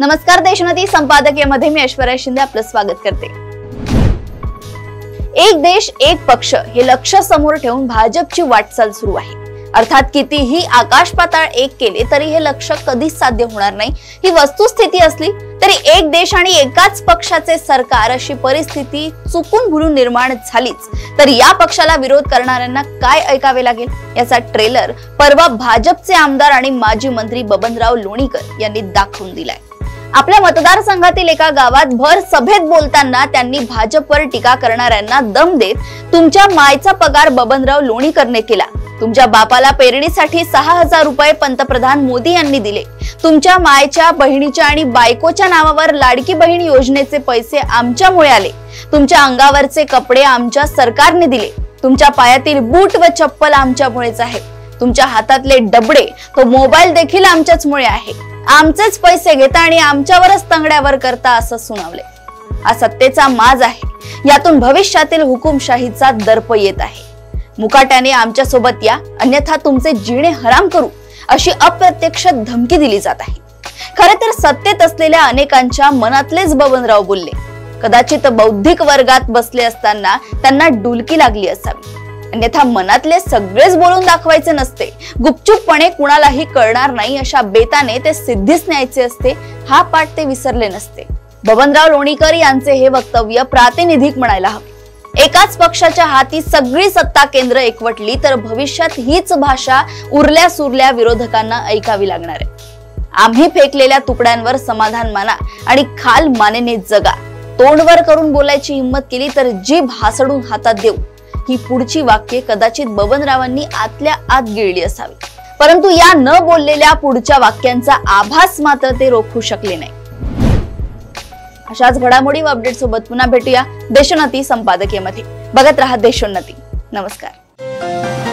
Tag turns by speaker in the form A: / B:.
A: नमस्कार, देशोन्नती संपादकीयमध्ये मी ऐश्वर्या शिंदे आपलं स्वागत करते। एक देश एक पक्ष हे लक्ष्य समोर ठेवून भाजपची वाटचाल सुरू आहे। अर्थात कितीही आकाश पाताळ एक केले तरी हे लक्ष्य कधीच साध्य होणार नाही ही वस्तुस्थिती असली तरी एक देश आणि एकाच पक्षाचे सरकार अशी परिस्थिती चुकून भुलून निर्माण झालीच तर या पक्षाला विरोध करणाऱ्यांना काय ऐकावे लागेल याचा ट्रेलर परवा भाजपचे आमदार आणि माजी मंत्री बबनराव लोणीकर यांनी दाखवून दिलाय। आपल्या मतदारसंघातील एका गावात भर सभेत बोलताना त्यांनी भाजपवर टीका करणाऱ्यांना दम देत तुमच्या मायचा पगार बबनराव लोणीकरने केला, तुमच्या बापाला पेरणीसाठी 6000 रुपये पंतप्रधान मोदी यांनी दिले, तुमच्या मायच्या बहिणीच्या आणि बायकोच्या नावावर लाडकी बहीण योजनेचे पैसे आमच्यामुळे आले, तुमच्या अंगावरचे कपडे आमच्या सरकारने दिले, तुमच्या पायातील बूट व चप्पल आमच्यामुळेच आहे, तुमच्या हातातले डबडे तो मोबाईल देखील आमच्याचमुळे आहे, आमचेच पैसे घेता आणि आमच्यावरच तंगड्यावर करता असं सुनावले। हा सत्तेचा माज आहे, यातून भविष्यातील हुकुमशाहीचा दर्प येत आहे। मुकाट्याने आमच्या सोबत या अन्यथा तुमचे जीणे हराम करू अशी अप्रत्यक्ष धमकी दिली जात आहे। खरे तर सत्तेत असलेल्या अनेकांच्या मनातलेच बबनराव बोलले, कदाचित बौद्धिक वर्गात बसले असताना त्यांना डुलकी लागली असावी, अन्यथा मनातले सगळेच बोलून दाखवायचे नसते, गुपचूपपणे कुणालाही कळणार नाही अशा बेताने ते सिद्धीस न्यायचे असते, हा पाठ ते विसरले नसते। बबनराव लोणीकर यांचे हे वक्तव्य प्रातिनिधिक म्हणायला हवे। एकाच पक्षाच्या हाती सगळी सत्ता केंद्र एकवटली तर भविष्यात हीच भाषा उरल्या सुरल्या विरोधकांना ऐकावी लागणार आहे। आम्ही फेकलेल्या तुकड्यांवर समाधान माना आणि खाल मानेने जगा, तोंडवर करून बोलायची हिंमत केली तर जीभ हासडून हातात देऊ, ही पुढची वाक्ये कदाचित बबनरावांनी आतल्या आत गिळली असावी, परंतु या न बोललेल्या पुढच्या वाक्यांचा आभास मात्र ते रोखू शकले नाही। अशाच घडामोडी व अपडेट सोबत पुन्हा भेटूया देशोन्नती संपादकीयमध्ये। बघत रहा देशोन्नती। नमस्कार।